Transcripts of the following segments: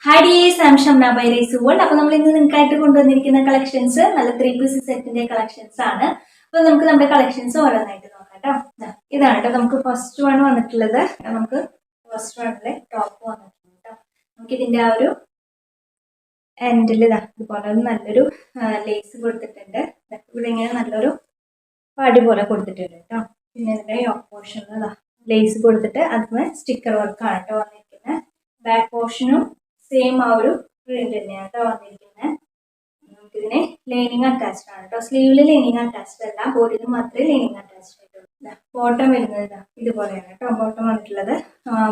Hi dears, I am Shamna by Rice World. അപ്പോൾ നമ്മൾ ഇന്ന് നിങ്ങൾക്കായിട്ട് കൊണ്ടുവന്നിരിക്കുന്ന കളക്ഷൻസ് നല്ല 3 പീസ് സെറ്റിന്റെ കളക്ഷൻസ് ആണ്. അപ്പോൾ നമുക്ക് നമ്മുടെ കളക്ഷൻസ് ഓരോന്നായിട്ട് നോക്കാം കേട്ടോ. ഇതാണ് കേട്ടോ നമുക്ക് ഫസ്റ്റ് വൺ വന്നിട്ടുള്ളത്. നമുക്ക് ഫസ്റ്റ് വണ്ണിലെ ടോപ്പ് വന്നിട്ടുണ്ട് കേട്ടോ. നമുക്ക് ഇതിന്റെ ആ ഒരു എൻഡിൽ ഇതുപോലെ നല്ലൊരു ലേസ് കൊടുത്തിട്ടുണ്ട്. ഇവിടെ ഇങ്ങനെ നല്ലൊരു പടി പോലെ കൊടുത്തിട്ടുണ്ട് കേട്ടോ. പിന്നെ ഇതിന്റെ യോക്ക് പോർഷനിൽ ലേസ് കൊടുത്തിട്ട് അതിന് സ്റ്റിക്കർ വർക്കാണ് കേട്ടോ വന്നിരിക്കുന്നത്. ബാക്ക് പോർഷനും സെയിം ആ ഒരു പ്രിന്റ് തന്നെയാണ് കേട്ടോ വന്നിരിക്കുന്നത്. നമുക്കിതിന് ലൈനിങ് അറ്റാച്ച്ഡ് ആണ് കേട്ടോ. സ്ലീവില് ലൈനിങ് അറ്റാച്ച്ഡ് അല്ല, ബോഡിയിൽ മാത്രമേ ലൈനിങ് അറ്റാച്ച്ഡ് ആയിട്ടുള്ളൂ. ബോട്ടം വരുന്നത് ഇതുപോലെയാണ് കേട്ടോ ബോട്ടം വന്നിട്ടുള്ളത്.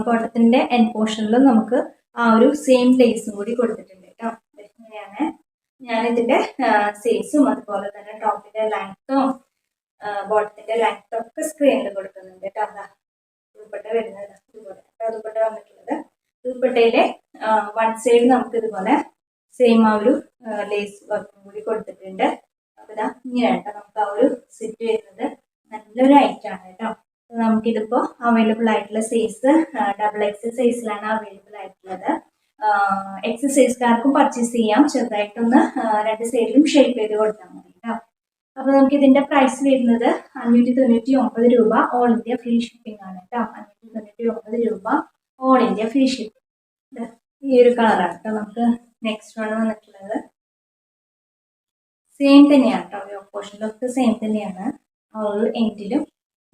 ബോട്ടത്തിന്റെ എൻഡ് പോർഷനിലും നമുക്ക് ആ ഒരു സെയിം ലേസും കൂടി കൊടുത്തിട്ടുണ്ട് കേട്ടോ. ഇങ്ങനെയാണ് ഞാനിതിന്റെ സൈസും അതുപോലെ തന്നെ ടോപ്പിന്റെ ലെങ്ത്തും ബോട്ടത്തിന്റെ ലെങ്ത്തും ഒക്കെ സ്ക്രീനിൽ കൊടുക്കുന്നുണ്ട് കേട്ടോ. അതാ ദുപ്പട്ട വരുന്നത് ഇതുപോലെ ദുപ്പട്ട വന്നിട്ടുള്ളത്. ദുപ്പട്ടയിലെ വൺ സൈഡ് നമുക്ക് ഇതുപോലെ സെയിം ആ ഒരു ലേസ് വർക്കും കൂടി കൊടുത്തിട്ടുണ്ട്. അപ്പൊ ഇതാ ഇങ്ങനെയാണ് നമുക്ക് ആ ഒരു സെറ്റ് വരുന്നത്. നല്ലൊരു ഐറ്റാണ് കേട്ടോ. നമുക്കിതിപ്പോ അവൈലബിൾ ആയിട്ടുള്ള സൈസ് XXL സൈസിലാണ് അവൈലബിൾ ആയിട്ടുള്ളത്. എക്സസൈസുകാർക്കും പർച്ചേസ് ചെയ്യാം. ചെറുതായിട്ടൊന്ന് രണ്ട് സൈഡിലും ഷേപ്പ് ചെയ്ത് കൊടുത്താൽ മതി കേട്ടോ. അപ്പൊ നമുക്ക് ഇതിന്റെ പ്രൈസ് വരുന്നത് 599 രൂപ. ഓൾ ഇന്ത്യ ഫ്രീ ഷിപ്പിംഗ് ആണ് കേട്ടോ. 599 രൂപ ഓൾ ഇന്ത്യ ഫ്രീ ഷിപ്പിംഗ്. ഈ ഒരു കളറാണ് കേട്ടോ. നമുക്ക് നെക്സ്റ്റ് വൺ വന്നിട്ടുള്ളത് സെയിം തന്നെയാണ് കേട്ടോ. പോർഷനിലൊക്കെ സെയിം തന്നെയാണ്. ആ ഒരു എൻഡിലും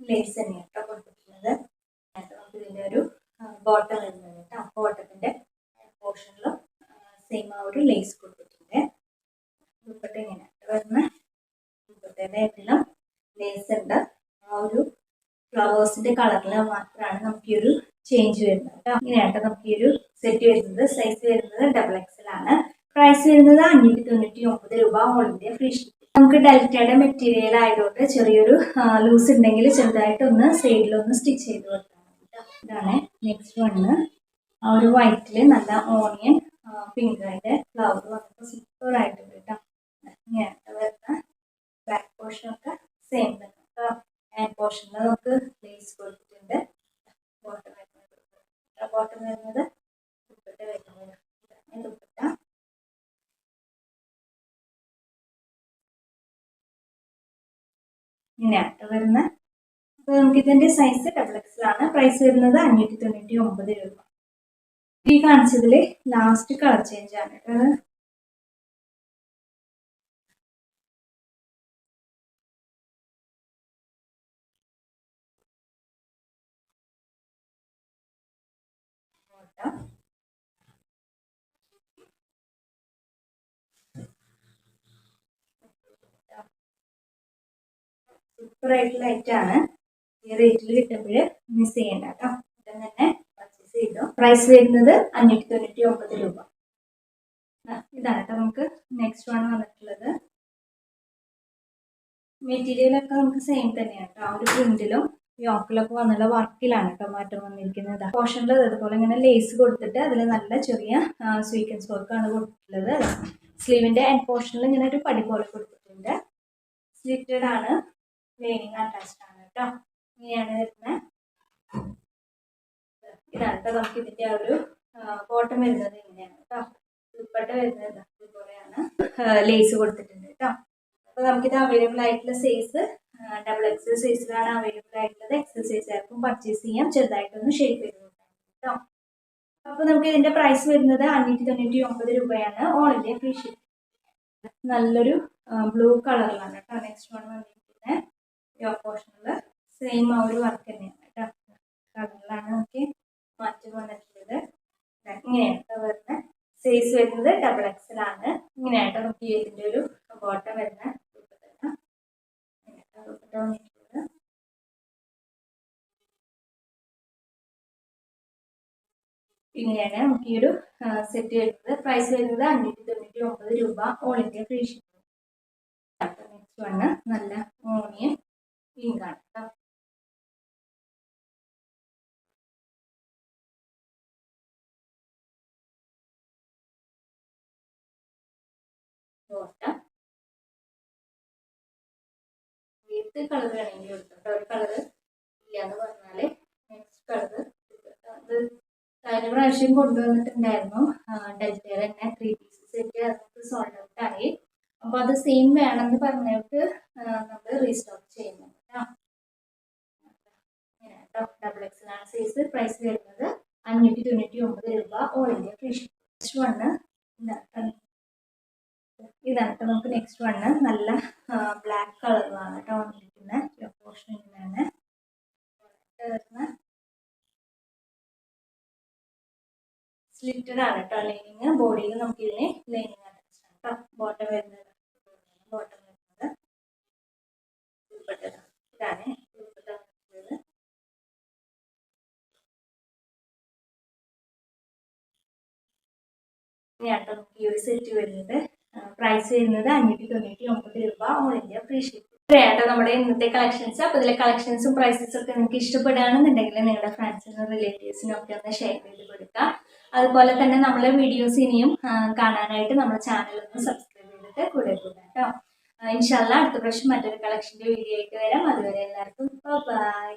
ലേസ് തന്നെയാണ് കേട്ടോ കൊടുത്തിട്ടുള്ളത്. നമുക്ക് ഇതിന്റെ ഒരു ബോട്ടം വരുന്നത് കേട്ടോ. ബോട്ടത്തിന്റെ പോർഷനിലും സെയിം ആ ഒരു ലേസ് കൊടുത്തിട്ടുണ്ട്. ദുപ്പട്ട ഇങ്ങനെയാണ് വരുന്നത്. ദുപ്പട്ടയുടെ എല്ലാം ലേസ് ഉണ്ട്. ആ ഒരു ഫ്ലവേഴ്സിന്റെ കളറിൽ മാത്രമാണ് നമുക്ക് ഈ ഒരു ചേഞ്ച് വരുന്നത് കേട്ടോ. ഇങ്ങനെയാണ് നമുക്ക് ഈ ഒരു സെറ്റ് വരുന്നത്. സൈസ് വരുന്നത് XXL ആണ്. പ്രൈസ് വരുന്നത് 599 രൂപ. All India free shipping. നമുക്ക് ഡെൽറ്റയുടെ മെറ്റീരിയൽ ആയതുകൊണ്ട് ചെറിയൊരു ലൂസ് ഉണ്ടെങ്കിൽ ചെറുതായിട്ടൊന്ന് സൈഡിലൊന്ന് സ്റ്റിച്ച് ചെയ്ത് കൊടുത്താൽ മതി കേട്ടോ. ഇതാണ് നെക്സ്റ്റ് വണ്ണ്. ആ ഒരു വൈറ്റില് നല്ല ഓണിയൻ പിങ്ക് ആയിട്ട് ഫ്ലവർ വന്നിട്ട് സൂപ്പർ ആയിട്ടുണ്ട് കേട്ടോ. ഇങ്ങനെയാണ് വരുന്ന ബാക്ക് പോർഷൻ ഒക്കെ സെയിം തന്നെ കേട്ടോ. ഹാൻഡ് പോർഷനിൽ നമുക്ക് ലേസ് കൊടുത്തിട്ടുണ്ട്. ബോട്ടം വരുന്നത് ദുപ്പട്ട വരുന്നത് ദുപ്പട്ട. ഇങ്ങനെയാണ് വരുന്ന. അപ്പൊ നമുക്ക് ഇതിന്റെ സൈസ് XXL ആണ്. പ്രൈസ് വരുന്നത് 599 രൂപ. ഈ കാണിച്ചതില് ലാസ്റ്റ് കളർ ചേഞ്ച് ആണ് കേട്ടോ. സൂപ്പർ ആയിട്ടുള്ള ഐറ്റാണ്. ഈ റേറ്റിൽ കിട്ടുമ്പോൾ മിസ് ചെയ്യണ്ട കേട്ടോ. ഉടൻ തന്നെ പർച്ചേസ് ചെയ്തു. പ്രൈസ് വരുന്നത് 599 രൂപ. ഇതാണ് കേട്ടോ നമുക്ക് നെക്സ്റ്റ് വൺ വന്നിട്ടുള്ളത്. മെറ്റീരിയലൊക്കെ നമുക്ക് സെയിം തന്നെയാണ് കേട്ടോ. ആ ഒരു പ്രിന്റിലും യോക്കിലൊക്കെ വന്നുള്ള വർക്കിലാണ് കേട്ടോ മാറ്റം വന്നിരിക്കുന്നത്. പോർഷനിൽ അതുപോലെ ഇങ്ങനെ ലേസ് കൊടുത്തിട്ട് അതിൽ നല്ല ചെറിയ സ്വീക്കൻസ് വർക്കാണ് കൊടുത്തിട്ടുള്ളത്. സ്ലീവിന്റെ എൻഡ് പോർഷനിൽ ഇങ്ങനെ ഒരു പടി പോലെ കൊടുത്തിട്ടുണ്ട്. സ്ലിറ്റഡ് ആണ്, ലൈനിങ് അറ്റാച്ച്ഡ് ആണ് കേട്ടോ. ഇങ്ങനെയാണ് വരുന്നത്. ഇതാണ് കേട്ടോ നമുക്ക് ഇതിന്റെ ആ ഒരു ബോട്ടം വരുന്നത് ഇങ്ങനെയാണ് കേട്ടോ. ദുപ്പട്ട വരുന്നത് ഇതുപോലെയാണ്. ലേസ് കൊടുത്തിട്ടുണ്ട് കേട്ടോ. അപ്പൊ നമുക്കിത് അവൈലബിൾ ആയിട്ടുള്ള സൈസ് XXL സൈസിലാണ് അവൈലബിൾ ആയിട്ടുള്ളത്. XL സൈസുകാർക്കും പർച്ചേസ് ചെയ്യാം. ചെറുതായിട്ടൊന്ന് ഷേപ്പ് ചെയ്ത് കൊടുക്കാം കേട്ടോ. അപ്പൊ നമുക്ക് ഇതിന്റെ പ്രൈസ് വരുന്നത് 599 രൂപയാണ്. All India free shipping. നല്ലൊരു ബ്ലൂ കളറിലാണ് കേട്ടോ നെക്സ്റ്റ് വൺ വന്നിരിക്കുന്നത്. യോക്ക് പോർഷനിൽ സെയിം ആ ഒരു വർക്ക് തന്നെയാണ് കേട്ടോ. കളറിലാണ് നമുക്ക് മാറ്റം വന്നിട്ടുള്ളത്. ഇങ്ങനെയാണ് വരുന്നത്. സൈസ് വരുന്നത് XXL ആണ്. ഇങ്ങനെയായിട്ട് നമുക്ക് ഇതിന്റെ ഒരു ബോട്ടം വരുന്ന ഇങ്ങനെയാണ് നമുക്ക് ഈ ഒരു സെറ്റ് വരുന്നത്. പ്രൈസ് വരുന്നത് 599 രൂപ. All India free shipping. Next one നല്ല ഓണിയൻ പിങ്ക് ആണ് കേട്ടോ. ബോട്ടം ഏത് കളർ വേണമെങ്കിലും എടുത്തോട്ടോ. ഒരു കളർ ഇല്ലാന്ന് പറഞ്ഞാല് നെക്സ്റ്റ് കളർ കഴിഞ്ഞ പ്രാവശ്യം കൊണ്ടുവന്നിട്ടുണ്ടായിരുന്നു ഡെൽറ്റയുടെ തന്നെ 3 പീസ് സെറ്റ്, അതൊക്കെ സോൾഡ് ഔട്ട് ആയി. അപ്പോൾ അത് സെയിം വേണമെന്ന് പറഞ്ഞിട്ട് നമ്മൾ റീസ്റ്റോക്ക് ചെയ്യുന്നുണ്ട് കേട്ടോ. ഡബിൾ എക്സൽ ആണ് സൈസ്. പ്രൈസ് വരുന്നത് 599 രൂപ. All India free shipping. Next one ഇതാണ് കേട്ടോ. നമുക്ക് നെക്സ്റ്റ് വണ്ണ് നല്ല ബ്ലാക്ക് കളറിലാണ് കേട്ടോ വന്നിരിക്കുന്നത്. പോർഷൻ ഇങ്ങനെയാണ് സ്ലിറ്റഡ് ആണ് കേട്ടോ ലൈനിങ്. ബോഡിയിൽ നമുക്ക് ഇതിന് ലൈനിങ് അറ്റാച്ച്ഡ് ആണ് കേട്ടോ. ബോട്ടം വരുന്നത് ഇതാണ് ഇങ്ങനെയാണ് നമുക്ക് ഈ ഒരു സെറ്റ് വരുന്നത്. പ്രൈസ് വരുന്നത് 599 രൂപ. All India free shipping. ഇത്രയാട്ടോ നമ്മുടെ ഇന്നത്തെ കളക്ഷൻസ്. അപ്പോൾ ഇതിലെ കളക്ഷൻസും പ്രൈസസും ഒക്കെ നിങ്ങൾക്ക് ഇഷ്ടപ്പെടുകയാണെന്നുണ്ടെങ്കിൽ നിങ്ങളുടെ ഫ്രണ്ട്സിനും റിലേറ്റീവ്സിനും ഒക്കെ ഒന്ന് ഷെയർ ചെയ്ത് കൊടുക്കുക. അതുപോലെ തന്നെ നമ്മളെ വീഡിയോസ് ഇനിയും കാണാനായിട്ട് നമ്മുടെ ചാനൽ ഒന്ന് സബ്സ്ക്രൈബ് ചെയ്തിട്ട് കൂടെ കേട്ടോ. ഇൻഷാല്ലാ അടുത്ത പ്രാവശ്യം മറ്റൊരു കളക്ഷൻ്റെ വീഡിയോ ആയിട്ട് വരാം. അതുവരെ എല്ലാവർക്കും ബൈ.